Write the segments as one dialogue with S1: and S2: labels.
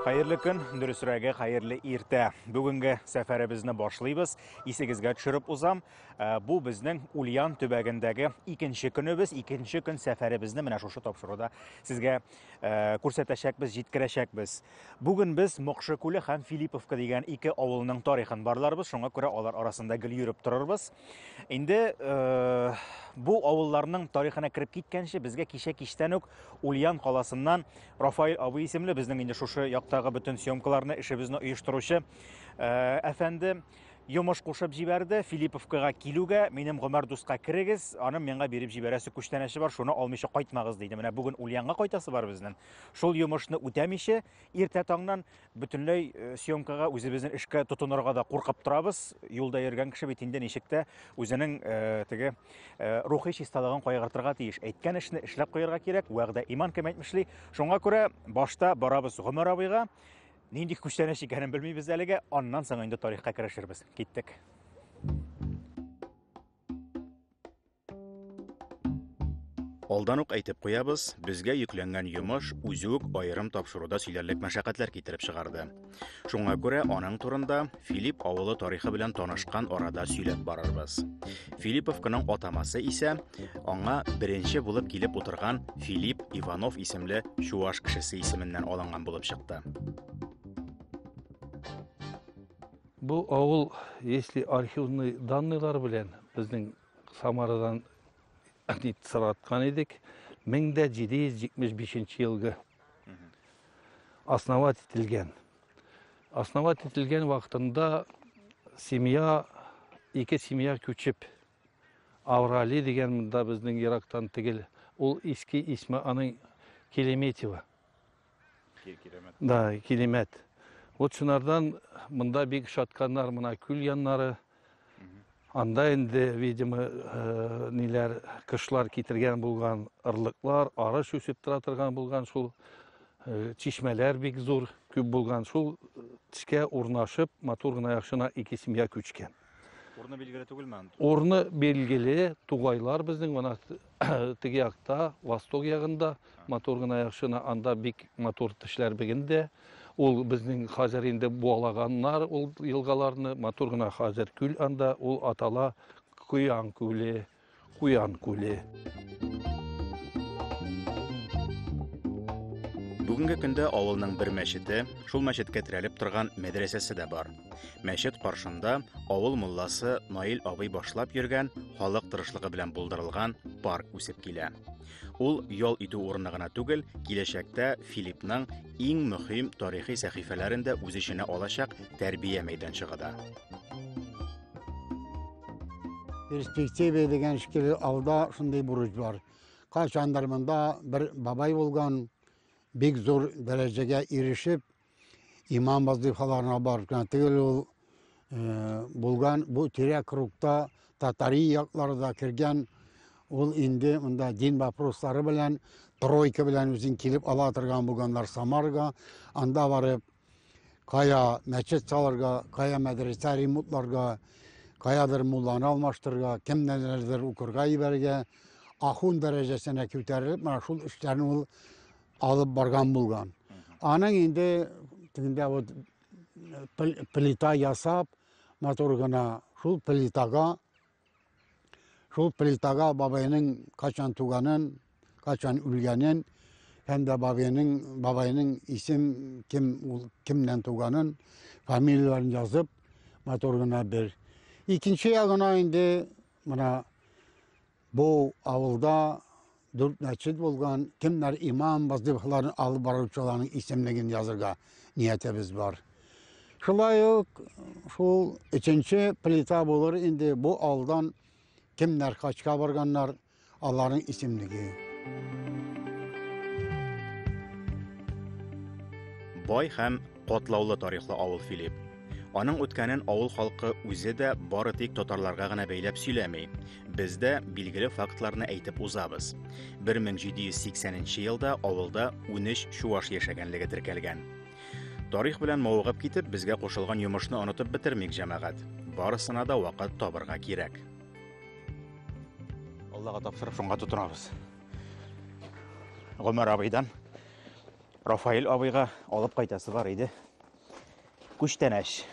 S1: Хайырлы көн, дөресрәге хайырлы иртә. Бүгенге сәфәребезне башлыйбыз. Исегезгә төшереп узам. Бу безнең Ульян төбәгендәге икенче көнебез, икенче көн сәфәребезне менә шушы тапшыруда сезгә күрсәтәчәкбез, җиткерәчәкбез. Бүген без Мокшы күле һәм Филипповка дигән ике авылның тарихын барларбыз. Шуңа күрә алар арасында гел йөреп торырбыз. Инде бу авылларның тарихына кирип киткәнче безгә кичә кичтән үк Ульян каласыннан Рафаил абый исемле безнең инде шушы яктагы бөтен съемкаларны, эшебезне оештыручы әфәнде йомыш кушып җибәрде. Филипповкага килүгә, минем Гомәр дуска кирегез, аның миңа биреп җибәрәсе күчтәнәше бар, шуны алмыйча кайтмагыз диде. Менә бүген Ульянга кайтасы бар безнең. Шул йомышны үтәмичә, иртә таңнан бөтенләй съемкага үзебезнең эшкә тотынырга да куркып торабыз. Юлда йөргән кеше бит инде ничек тә үзенең теге рухи чисталыгын кайгыртырга тиеш. Әйткән эшне эшләп куярга кирәк, вәгъдә иман кем әйтмешли. Шуңа күрә башта барабыз Гомәр абыйга. Нинди күчтәнәч икәнен белмибез әлегә, аннан соң инде тарихка керешербез. Киттек. Алдан ук әйтеп куябыз, безгә йөкләнгән йомыш үзе үк аерым тапшыруда сөйләрлек мәшәкатьләр китереп чыгарды. Шуңа күрә аның турында Филипп авылы тарихы белән танышкан арада сөйләп барырбыз. Филипповканың атамасы исә аңа беренче булып килеп утырган Филипп Иванов исемле чуаш кешесе исеменнән алынган булып чыкты.
S2: Бу авыл, если архивный данныйлар белән безнең Самарадан сыраткан идек, 1775 елгы основат ителгән. Основат ителгән вакытында ике семья күчеп, Аврали дигән монда безнең ерактан тигел, ул иске исме аның Келеметева. Да, Келемет. Вот шунардан монда бик шатканнар, мына күл яннары. Анда инде, видимо, ниләр кышлар китергән булган ырлыклар, арыш үсеп тора торган булган, шул чишмәләр бик зур күп булган, шул төшкә урнашып, матур гына яхшына ике семья күчкән.
S1: Урны билгеле түгелме?
S2: Урны билгеле, тугайлар безнең мына теге якта, восток ягында, матур гына яхшына анда бик матур тешләр бигендә. Ул безнең хәзер инде буалаганнар, ул елгаларны, матур гына хәзер күл анда, ул атала Куян күле.
S1: Бүгенге көндә авылның бер мәчете, шул мәчеткә терәлеп торган мәдрәсәсе дә бар. Мәчет каршында авыл мулласы Наил абый башлап йөргән, халык тырышлыгы белән булдырылган парк үсеп килә. Ул ял итү урыны гына түгел, киләчәктә Филиппның иң мөһим тарихи сәхифәләрендә үз эченә алачак тәрбия мәйданчыгы да.
S3: Перспектива дигән шикелле алда шундый бурыч бар. Кайчандыр монда бер бабай булган, бик зур дәрәҗәгә ирешеп, имам вазифаларына барып түгел ул булган, бу тирә кругта татари якларда кергән. Ул инде монда дин вопрослары белән, тройка белән үзен килеп ала торган булганнар Самарга, анда барып, кая мәчет салырга, кая мәдрәсә ремонтларга, каядыр мулланы алмаштырырга, кемнәрдер укырга ибәргә, ахун дәрәҗәсенә күтәрелеп, менә шул эшләрне ул алып барган булган. Аның инде тегендә вот плита ясап, матур гына шул плитага бабайның качан туганын, качан үлгәнен, һәм дә бабайның исем кемнән туганын, фамилияларын язып, матур гына бер. Икенче ягына инде мына бу авылда 4 мәчет булган, кемнәр имам вазифаларын алып баручыларның исемлеген язырга ниятебез бар. Шулай ук шул üçенче плита булыр инде бу авылдан кемнәр качка барганнар, аларның исемлеге.
S1: Бай һәм катлаулы тарихлы авыл Филипп. Аның үткәнен авыл халкы үзе дә бары тик татарларга гына бәйләп сөйләми. Без дә билгеле фактларны әйтеп узабыз. 1780 елда авылда 13 чуаш яшәгәнлеге теркәлгән. Тарих белән мавыгып китеп, безгә кушылган йомышны онытып бетермик җәмәгать. Барысына да вакыт табырга кирәк. Аллага тапшырып шуңа тотынабыз. Гомәр абыйдан Рафаил абыйга алып кайтасы бар иде. Күчтәнәш.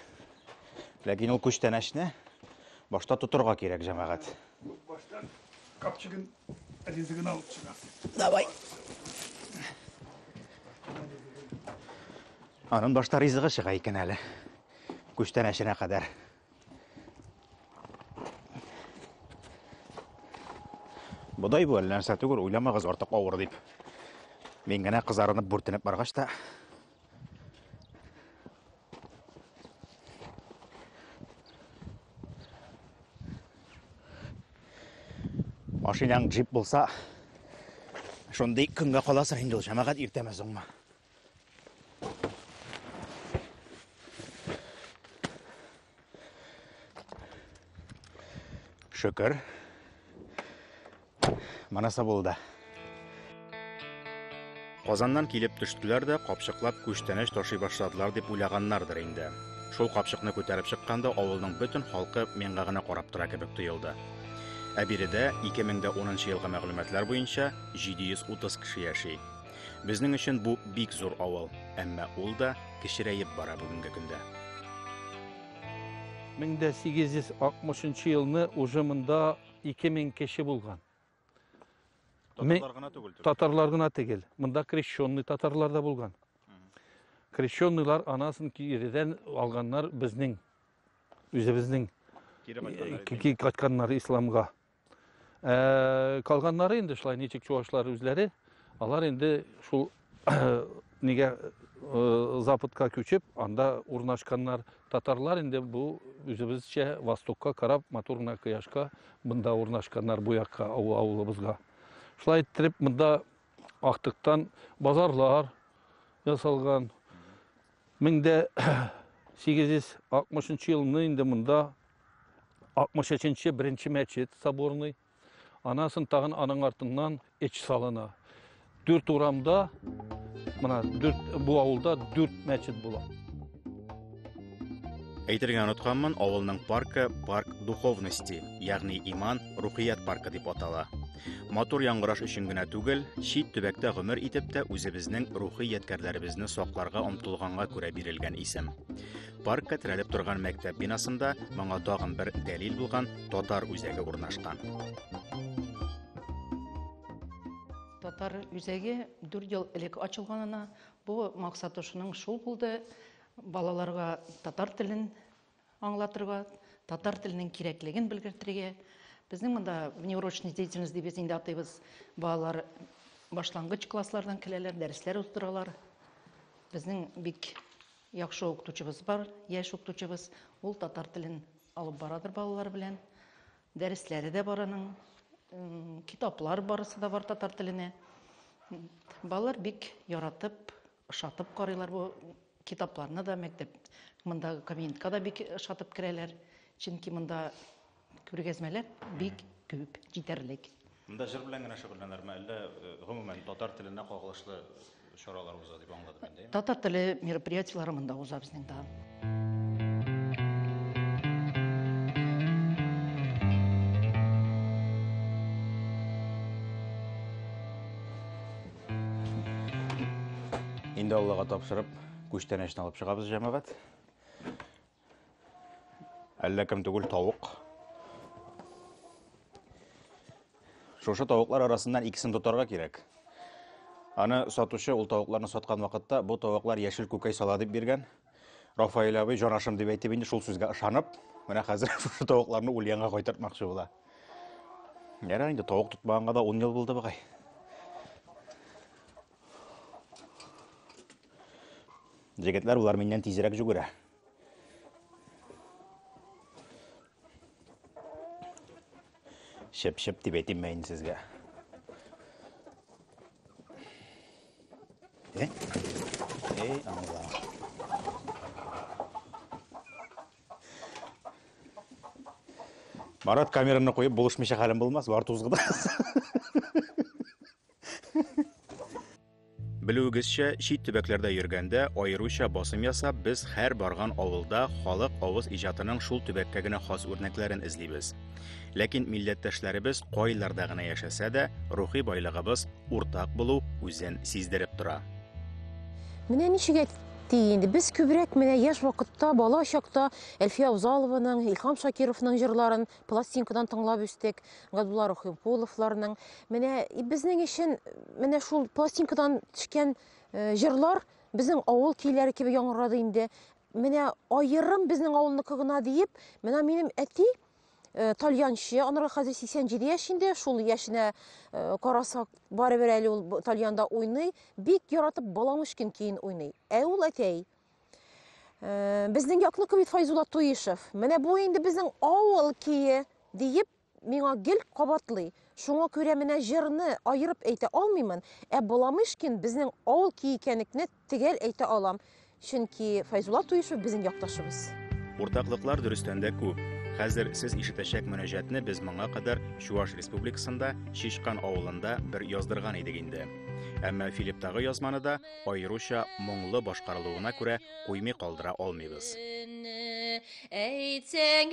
S1: Ләкин ул күчтәнәшне башта тутырга кирәк, җәмәгать.
S2: Баштан капчыгын ризыгын алып чыга.
S1: Давай. Аның башта ризыгы чыга икән әле. Күчтәнәшенә кадәр. Бодай бу әллә нәрсә түгел, уйламагыз артык авыр дип. Мин генә кызарынып бүртенеп баргач та машинаң джип булса, шундый көнгә каласың инде ул, җәмәгать иртәмәзеңме? Шөкер. Манасы булды. Казаннан килеп төштеләр дә, капчыклап күчтәнәш ташый башладылар дип уйлаганнардыр инде. Шул капчыкны күтәреп чыкканда авылның бөтен халкы миңа гына карап тора кебек тоелды. Ә биредә 2010 елгы мәгълүматлар буенча 730 кеше яши. Безнең өчен бу бик зур авыл, әмма ул да кечерәеп бара бүгенге көндә.
S2: 1860 елны уже монда 2000 кеше булган.
S1: Татарлар гына түгел.
S2: Татарлар гына түгел. Монда крещенный татарлар да булган. Крещенныйлар анасын киридән алганнар безнең, үзебезнең ки кайтканнар исламга. Калганнары инде шулай ничек чуашлар үзләре, алар инде шул нигә западка күчеп, анда урнашканнар татарлар инде бу үзебезчә востокка карап, Матурна кояшка монда урнашканнар бу якка авылыбызга. Шулай итеп монда актыктан базарлар ясалган. 1860 елны инде монда 63-нче беренче мәчет соборный. Анасын тагын аның артыннан эч салына. 4 урамда, мына 4 бу авылда 4 мәчет була.
S1: Әйтергә онытканмын, авылның паркы парк духовности, ягъни иман, рухият паркы дип атала. Матур яңгыраш өчен генә түгел, чит төбәктә гомер итеп тә үзебезнең рухи ядкәрләребезне сакларга омтылганга күрә бирелгән исем. Паркка терәлеп торган мәктәп бинасында моңа тагын бер дәлил булган татар үзәге урнашкан.
S4: Татар үзәге 4 ел элек ачылганына, бу максаты шуның шул булды: балаларга татар телен аңлатырга, татар теленең кирәклеген белгертергә. Безнең монда внеурочная деятельность дип инде атыйбыз. Балалар башлангыч класслардан киләләр, дәресләр уздыралар. Безнең бик яхшы укытучыбыз бар, яшь укытучыбыз. Ул татар телен алып барадыр балалар белән. Дәресләре дә бар аның, китаплар барысы да бар татар теленә. Балалар бик яратып, ышатып карыйлар бу китапларны да, мәктәп мондагы кабинетка да бик ышатып керәләр. Чөнки монда күргәзмәләр бик күп, җитәрлек.
S1: Монда җыр белән генә шөгыльләнәләрме, әллә гомумән татар теленә кагылышлы чаралар уза дип аңладым инде.
S4: Татар теле мероприятияләре монда уза безнең да.
S1: Инде Аллага тапшырып, күчтәнәшне алып чыгабыз, җәмәгать. Әллә кем түгел, тавык. Шушы тавыклар арасыннан икесен тотарга кирәк. Аны сатучы ул тавыкларны саткан вакытта бу тавыклар яшел күкәй сала дип биргән. Рафаил абый җанашым дип әйтеп инде шул сүзгә ышанып, менә хәзер шушы тавыкларны Ульянга кайтартмакчы була. Ярар инде тавык тотмаганга да 10 ел булды бугай. Җегетләр улар миннән тизрәк жүгерә. Шеп-шеп дип әйтим мен сезгә. Аңла. Марат камераны қойып, булышмыйча хәлем булмас, бар тузгыда. Белүгезчә, чит төбәкләрдә йөргәндә, аеруча басым ясап, без һәр барган авылда халык авыз иҗатының шул төбәккә генә хас үрнәкләрен эзлибез. Ләкин милләттәшләребез кайларда гына яшәсә дә, рухи байлыгыбыз уртак булу үзен сиздереп тора.
S5: Менә ничек әйтте инде, без күбрәк менә яшь вакытта, бала чакта Әлфия Узалованың, Илһам Шакировның җырларын пластинкадан тыңлап үстек, Габдулла Рахимқуловларның. Менә безнең өчен менә шул пластинкадан төшкән җырлар безнең авыл көйләре кебек яңгырады инде. Менә аерым безнең авылныкы гына диеп, менә минем әти тальянчы, анырга хәзер 87 яшендә, шул яшенә карасак, барыбер әле ул тальянда уйный, бик яратып баламышкин көен уйный. Ул әтәй, безнең якныкы бит Файзулла Туишев. Менә бу инде безнең авыл көе диеп, миңа гел кабатлый. Шуңа күрә менә җырны аерып әйтә алмыймын, баламышкин безнең авыл көе икәнлекне төгәл әйтә алам. Чөнки Файзулла Туишев безнең якташыбыз.
S1: Уртаклыклар дөрестән дә күп. Хәзер сез ишетәчәк мөнәҗәтне без моңа кадәр Чуаш Республикасында Шишкан авылында бер яздырган идек инде. Әмма Филипптагы язманы да аеруча моңлы башкарылуына күрә куймый калдыра алмыйбыз.
S5: Әйтсәң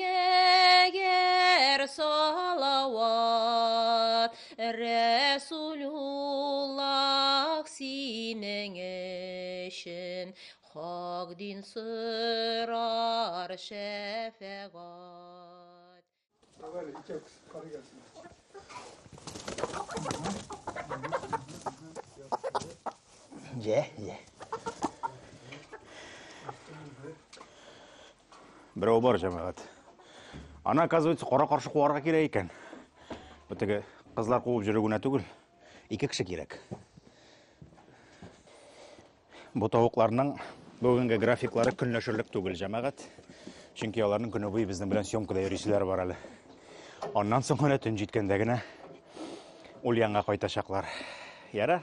S5: әгәр салават, Рәсулуллах синең өчен хак дин сырар шәфәгать.
S1: Берәү бар җәмәгать. Ана, оказывается, кара каршы куарга кирәк икән. Бу теге кызлар куып йөрүгенә түгел, 2 кеше кирәк. Бу тавыкларның бүгенге графиклары көнләшерлек түгел, җәмәгать. Чөнки аларның көне буе безнең белән съемкада йөрүчеләр бар әле. Аннан соң гына төн җиткәндә генә Ульянга кайтачаклар. Яра,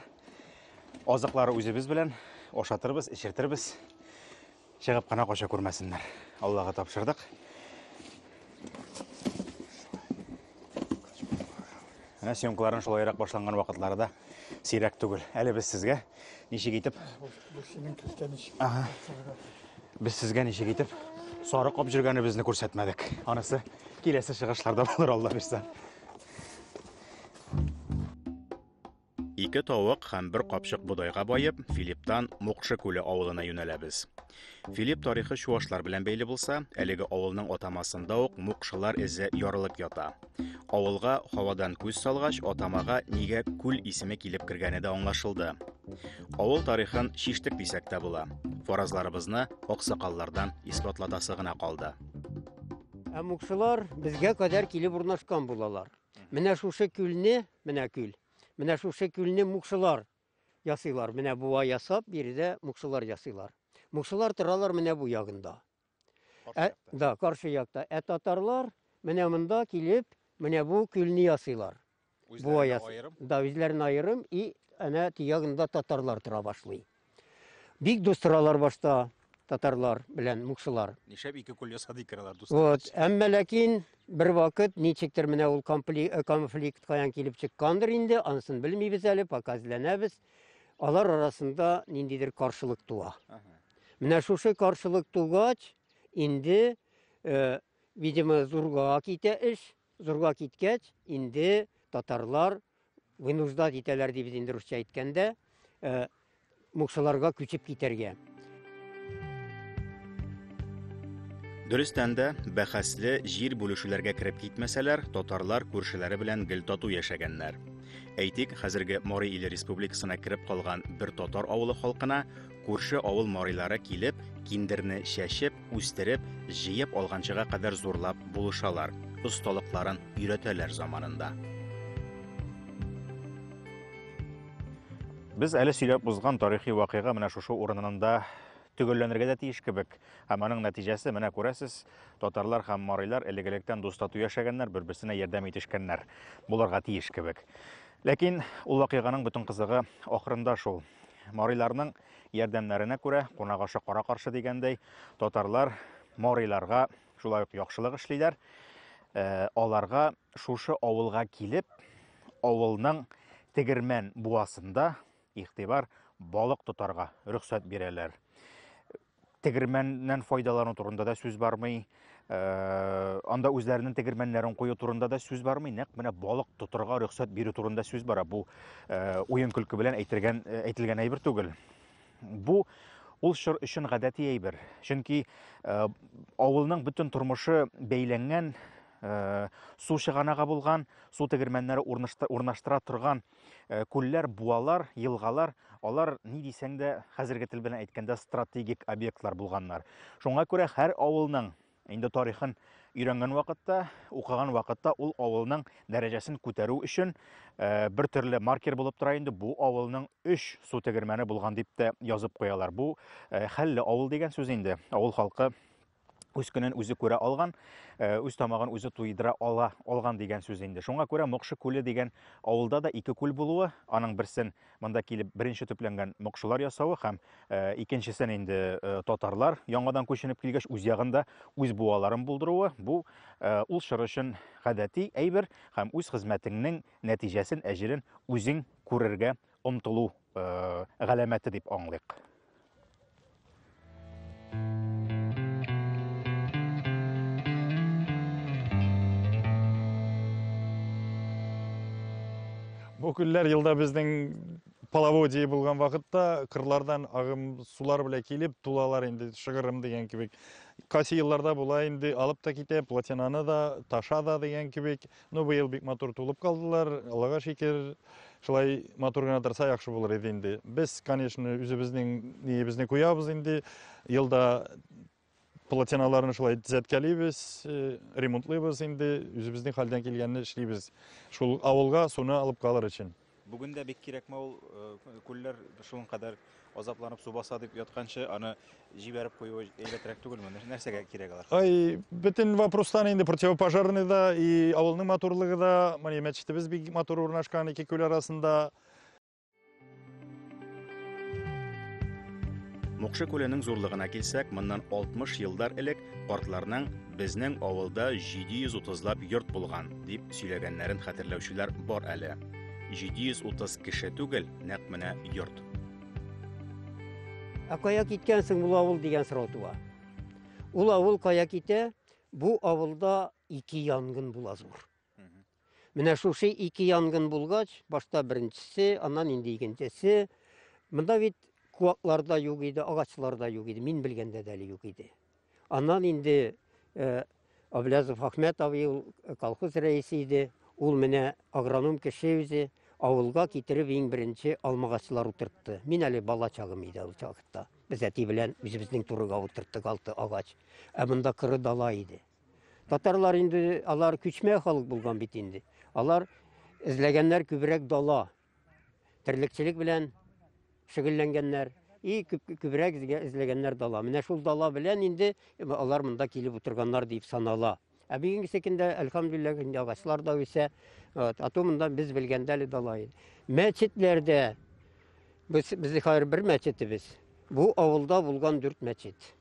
S1: азыклары үзебез белән ашатырбыз, эчертербез. Чыгып кына кача күрмәсеннәр. Аллага тапшырдык. Менә съемкаларын шулайрак башланган вакытларда сирәк түгел. Әле без сезгә ничек итеп? Без сезгә ничек итеп сары кап җөргәнебезне күрсәтмәдек. Анысы киләсе чыгышларда булыр, Алла бирсә. 2 тавык һәм 1 капчык будайга байып, Филипптан Мукшы күле авылына юнәләбез. Филипп тарихы чуашлар белән бәйле булса, әлеге авылның атамасында ук Мукшылар эзе ярылып ята. Авылга һавадан күз салгач, атамага нигә күл исеме килеп кергәне дә аңлашылды. Авыл тарихын шиштек дисәк тә була. Фаразларыбызны аксакаллардан исбатлатасы гына калды.
S6: Мукшылар безгә кадәр килеп урнашкан булалар. Менә шушы күлне, менә күл. Менә шушы күлне мукшылар ясыйлар. Менә буа ясап, биредә мукшылар ясыйлар. Мукшылар торалар менә бу ягында. Да, каршы якта. Татарлар менә монда килеп, менә бу күлне ясыйлар. Буа ясыйлар. Да, үзләрен аерым и әнә ягында татарлар тора башлый. Бик дустыралар башта татарлар белән мукшылар.
S1: Нишләп 2 күл ясады икәннәр дуслар?
S6: Вот, әмма ләкин бер вакыт ничектер менә ул конфликт каян килеп чыккандыр инде, анысын белмибез әле, показланабыз. Алар арасында ниндидер каршылык туа. Менә шушы каршылык тугач, инде видимо зурга китә эш, зурга киткәч, инде татарлар вынуждать итәләр дип инде русча әйткәндә, мукшыларга күчеп китәргә.
S1: Дөрестән дә бәхәсле җир бүлешүләргә кирип китмәсәләр, татарлар күршеләре белән гел тату яшәгәннәр. Әйтик, хәзерге Марий Иле Республикасына кирип калган бер татар авылы халкына күрше авыл марилары килеп, киндерне чәчеп, үстереп, җыеп алганчыга кадәр зурлап булышалар, осталыкларын өйрәтәләр заманында. Без әле сөйләп узган тарихи вакыйга менә шушы урынында төгәлләнергә дә тиеш кебек. Һәм аның нәтиҗәсе менә күрәсез, татарлар һәм марилар элек-электән дустату яшәгәннәр, бер-берсенә ярдәм итешкәннәр. Булырга тиеш кебек. Ләкин ул вакыйганың бөтен кызыгы ахырында шул. Мариларның ярдәмнәренә күрә, кунагашы кара каршы дигәндәй, татарлар мариларга шулай ук яхшылык эшлиләр. Аларга шушы авылга килеп, авылның тегермән буасында игътибар балык тотарга рөхсәт бирәләр. Тегермәннән файдалану турында да сүз бармый, анда үзләренең тегермәннәрен кую турында да сүз бармый, нәкъ менә балык тотарга рөхсәт бирү турында сүз бара. Бу уен көлке белән әйтелгән әйбер түгел. Бу ул шыр өчен гадәти әйбер. Чөнки авылның бөтен тормышы бәйләнгән, су чыганага булган, су тегермәннәре урнаштыра торган күлләр, буалар, елгалар, алар ни дисәң дә хәзерге тел белән әйткәндә стратегик объектлар булганнар. Шуңа күрә һәр авылның инде тарихын өйрәнгән вакытта, укыган вакытта ул авылның дәрәҗәсен күтәрү өчен бер төрле маркер булып тора инде. Бу авылның 3 су тегермәне булган дип тә язып куялар. Бу хәлле авыл дигән сүз инде. Авыл халкы үз көнен үзе күрә алган, үз тамагын үзе туйдыра алган дигән сүз инде. Шуңа күрә Мукшы күле дигән авылда да 2 күл булуы, аның берсен монда килеп беренче төпләнгән мукшылар ясавы һәм икенчесен инде татарлар яңадан күченеп килгәч үз ягында үз буаларын булдыруы, бу ул шыр өчен гадәти әйбер һәм үз хезмәтеңнең нәтиҗәсен, әҗерен үзең күрергә омтылу галәмәте дип аңлыйк.
S7: Бу күлләр елда безнең половодье булган вакытта кырлардан агым сулар белән килеп тулалар инде шыгырым дигән кебек. Кайсы елларда була инде алып та китә, платинаны да, таша да дигән кебек. Ну быел бик матур тулып калдылар. Аллага шөкер, шулай матур гына торса яхшы булыр иде инде. Без, конечно, үзебезнең ниебезне куябыз инде. Елда платиналарны шулай төзәткәлибез, ремонтлыйбыз инде, үзебезнең хәлдән килгәнне эшлибез. Шул авылга суны алып калыр өчен.
S1: Бүген дә бик кирәкме ул күлләр шуның кадәр азапланып су баса дип ятканчы, аны җибәреп кую әйләтрәк түгелме? Нәрсәгә кирәк алар?
S7: Ай, бөтен вопростан инде противопожарный да и авылның матурлыгы да, менә мәчетебез бик матур урнашкан 2 күл арасында.
S1: Мукшы күленең зурлыгына килсәк, моннан 60 еллар элек картларның безнең авылда 730лап йорт булган дип сөйләгәннәрен хәтерләүчеләр бар әле. 730 кеше түгел, нәкъ менә йорт.
S6: Кая киткәнсең бу авыл дигән сорау туа. Ул авыл кая китә? Бу авылда 2 янгын була зур. Менә шушы 2 янгын булгач, башта беренчесе, аннан инде икенчесе. Монда бит куаклар да юк иде, агачлар да юк иде. Мин белгәндә дә юк иде. Аннан инде Аблязов Ахмет абый колхоз рәисе иде. Ул менә агроном кеше үзе авылга китереп иң беренче алмагачлар утыртты. Мин әле бала чагым иде ул чакта. Без әти белән үзебезнең турыга утырттык 6 агач. Монда кыры дала иде. Татарлар инде алар күчмә халык булган бит инде. Алар эзләгәннәр күбрәк дала. Терлекчелек белән шөгыльләнгәннәр. И күбрәк эзләгәннәр дала. Менә шул дала белән инде алар монда килеп утырганнар дип санала. Бүгенге секендә әлхәмдүлилләh инде агачлар да үсә. Аты монда без белгәндә әле дала иде. Мәчетләрдә безнең хәер бер мәчетебез. Бу авылда булган 4 мәчет.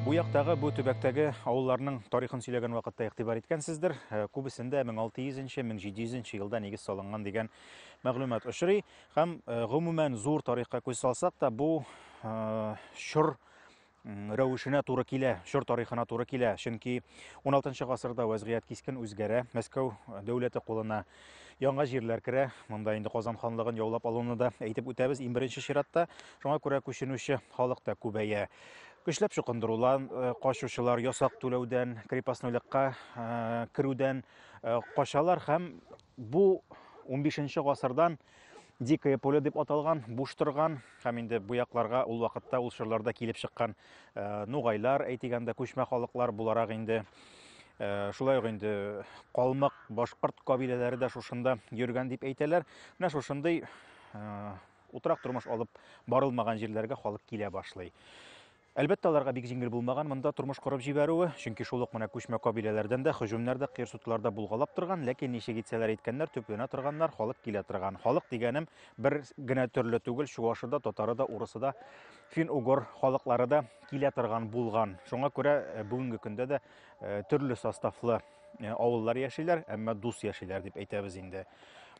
S1: Бу яктагы, бу төбәктәге авылларның тарихын сөйләгән вакытта игътибар иткәнсездер. Күбесендә 1600-нче, 1700-нче елда нигез салынган дигән мәгълүмат очрый. Һәм гомумән зур тарихка күз салсак та, бу шур рәвешенә туры килә, шур тарихына туры килә. Чөнки 16-нчы гасырда вазгыять кискен үзгәрә. Мәскәү дәүләте кулына яңа җирләр керә. Монда инде Казан ханлыгын яулап алуны да әйтеп үтәбез иң беренче чиратта. Шуңа күрә күченүче халык та күбәя. Көчләп чукындырулар, качучылар ясак түләүдән, крепостнойлыкка керүдән качалар һәм бу 15-нче гасырдан Дикое поле дип аталган, буш торган һәм инде бу якларга ул вакытта ул шырларда килеп чыккан нугайлар, әйтегәндә күчмә халыклар буларак инде шулай ук инде калмык, башкорт кабиләләре дә шушында йөргән дип әйтәләр. Менә шушындый утрак тормыш алып барылмаган җирләргә халык килә башлый. Әлбәттә, аларга бик җиңел булмаган монда тормыш корып җибәрүе, чөнки шул ук менә күчмә кабиләләрдән дә һөҗүмнәр дә кыерсутларда булгалап торган, ләкин ничек әйтсәләр әйткәннәр, төпләнә торганнар, халык килә торган. Халык дигәнем бер генә төрле түгел, чуашы да, татары да, урысы да, фин-угор халыклары да килә торган булган. Шуңа күрә бүгенге көндә дә төрле составлы авыллар яшиләр, әмма дус яшиләр дип әйтәбез инде.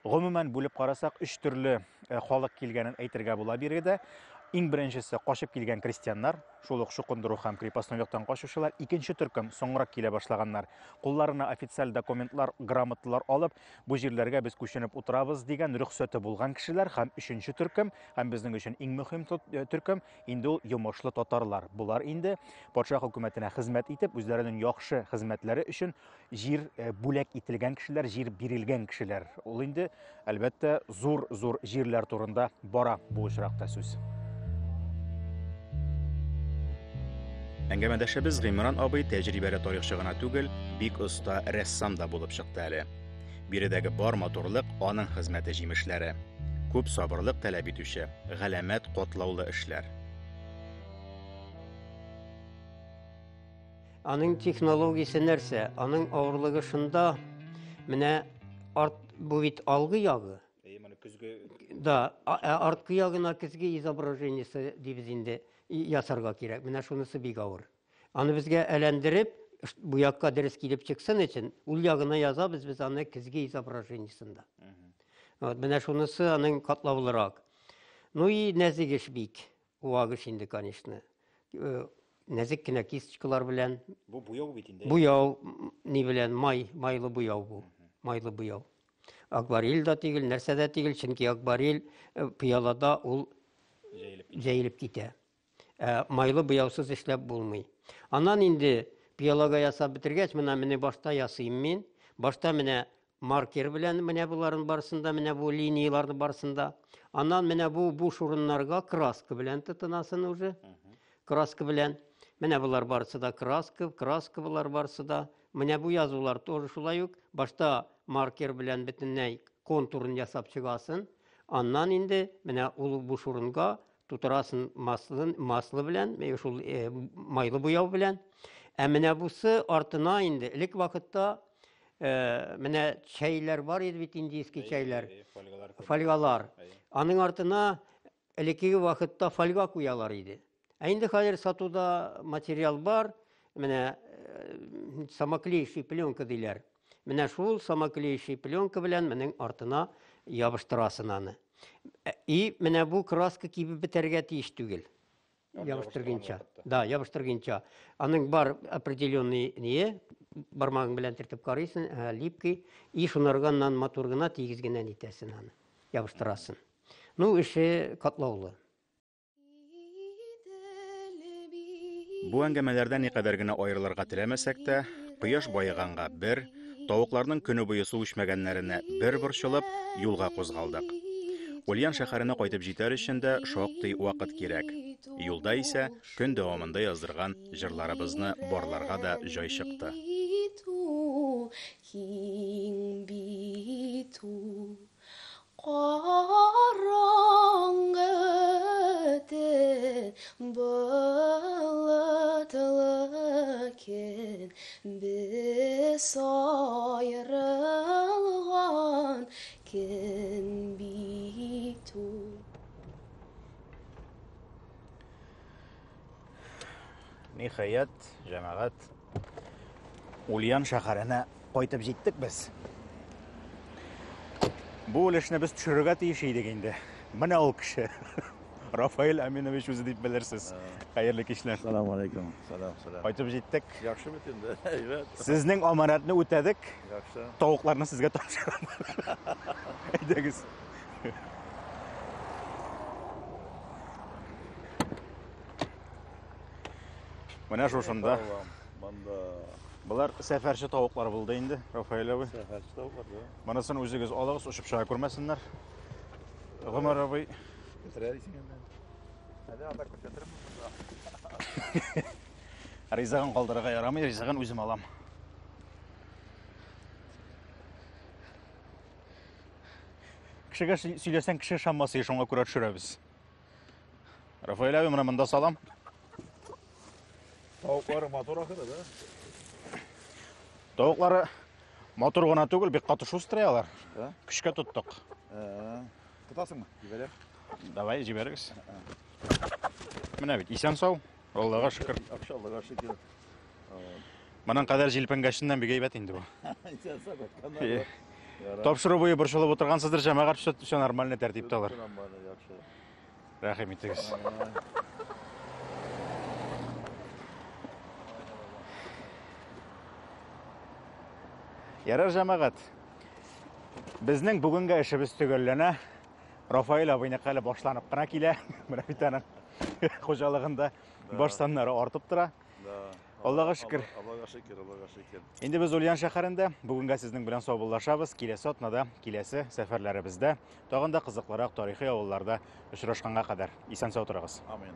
S1: Гомумән бүлеп карасак, 3 төрле халык килгәнен әйтергә була биргедә. Иң беренчесе качып килгән крестьяннар, шул ук Шукындыру һәм крепостнолыктан качучылар, икенче төркем соңрак килә башлаганнар. Кулларына официаль документлар, грамоталар алып, бу җирләргә без күченеп утырабыз дигән рөхсәте булган кешеләр һәм өченче төркем, һәм безнең өчен иң мөһим төркем инде ул йомышлы татарлар. Булар инде патша хөкүмәтенә хезмәт итеп, үзләренең яхшы хезмәтләре өчен җир бүләк ителгән кешеләр, җир бирелгән кешеләр. Ул инде әлбәттә зур җирләр турында бара бу очракта сүз. Әңгәмәдәшебез Гыймран абый тәҗрибәле тарихчы гына түгел, бик оста рәссам да булып чыкты әле. Биредәге бар матурлык аның хезмәте җимешләре. Күп сабырлык таләп итүче, галәмәт катлаулы эшләр.
S6: Аның технологиясе нәрсә? Аның авырлыгы шунда, менә бу бит алгы ягы. Да, арткы ягына көзге изображениесе дибез инде ясарга кирәк. Менә шунысы бик авыр. Аны безгә әләндереп, бу якка дөрес килеп чыксын өчен, ул ягына язабыз без аны көзге изображениесендә. Вот, менә шунысы аның катлаулырак. Ну и нәзик эш бик. Уак эш инде, конечно. Нәзик кенә кисточкалар белән.
S1: Бу буяу бит инде.
S6: Буяу ни белән? Майлы буяу бу. Майлы буяу. Акварель да түгел, нәрсә дә түгел, чөнки акварель пыялада ул җәелеп китә. Майлы буяусыз эшләп булмый. Аннан инде пыялага ясап бетергәч, менә башта ясыйм мин. Башта менә маркер белән менә буларын барысында, менә бу линияларны барысында. Аннан менә бу буш урыннарга краска белән тотынасын уже. Краска белән. Менә булар барысы да краска булар барысы да. Менә бу язулар тоже шулай ук. Башта маркер белән бөтенләй контурын ясап чыгасын. Аннан инде менә ул буш урынга тутырасын маслы белән, шул майлы буяу белән. Менә бусы артына инде элек вакытта менә чәйләр бар иде бит, индийский чәйләр. Фольгалар. Аның артына элекеге вакытта фольга куялар иде. Инде хәзер сатуда материал бар. Менә самоклеющий пленка диләр. Менә шул самоклеющий пленка белән менә артына ябыштырасын аны. И менә бу краска кибеп бетәргә тиеш түгел. Ябыштыргынча. Да, ябыштыргынча. Аның бар определенный бармагың белән тертеп карыйсың, липкий, и шунарганнан матур гына тигез генә итәсен аны. Ябыштырасын. Ну, эше катлаулы.
S1: Бу әңгәмәләрдән никадәр генә аерылырга теләмәсәк тә, кояш байыганга бер, тавыкларның көне буе су эчмәгәннәренә бер борчылып, юлга кузгалдык. Ульян шәһәренә кайтып җитәр өчен дә шактый вакыт кирәк. Юлда исә көн дәвамында яздырган җырларыбызны барларга да җай чыкты.
S8: Biz ayrılgan gün bitu.
S1: Ниһаят, җәмәгать, Ульян шәһәренә кайтып җиттек без. Бу өлешне без төшерергә тиеш идек инде. Менә ул кеше. Рафаэль Аминович үзе дип белерсез. Хәерле кичләр.
S9: Assalamu alaikum. Salam.
S1: Кайтып җиттек.
S9: Яхшы бит инде. Evet.
S1: Сезнең аманатны үтәдек.
S9: Яхшы.
S1: Тавыкларны сезгә тапшырам. Әйдәгез. Менә шушында. Булар сәфәрче тавыклар булды инде, Рафаэль абый.
S9: Сәфәрче тавыклар.
S1: Монысын үзегез алагыз, ушып чыга күрмәсеннәр. Гомер абый.
S9: Бетерәлисең инде. Хәзер анда күрсәтермен.
S1: Ризагын калдырырга ярамый, ризагын үзем алам. Кешегә сөйләсәң, кеше шаммасы шуңа күрә төшерәбез. Рафаэль абый, менә монда салам.
S9: Тавыклар мотор ахыры да.
S1: Тавыклары мотор гына түгел, бик каты шустрыялар. Көчкә тоттык.
S9: Тотасыңмы? Җибәрәм.
S1: Давай, җибәрегез. Менә бит, исән сау. Аллага шөкер.
S9: Аллага шөкер.
S1: Моның кадәр җилпенгәшеннән бик әйбәт инде бу.
S9: Исән сау.
S1: Тапшыру буе борчылып утыргансыздыр, җәмәгать все нормально тәртиптә алар. Рәхим итегез. Ярар җәмәгать. Безнең бүгенге эшебез төгәлләнә. Рафаил абыйныкы әле башланып кына килә. Менә бит аның хуҗалыгында баштаннары артып тора. Аллага шөкер.
S9: Аллага шөкер, Аллага шөкер.
S1: Инде без Ульян шәһәрендә бүгенгә сезнең белән саубуллашабыз. Киләсе атнада, киләсе сәфәрләребездә, тагын да кызыклырак тарихи авылларда очрашканга кадәр исән-сау торыгыз.
S9: Амин.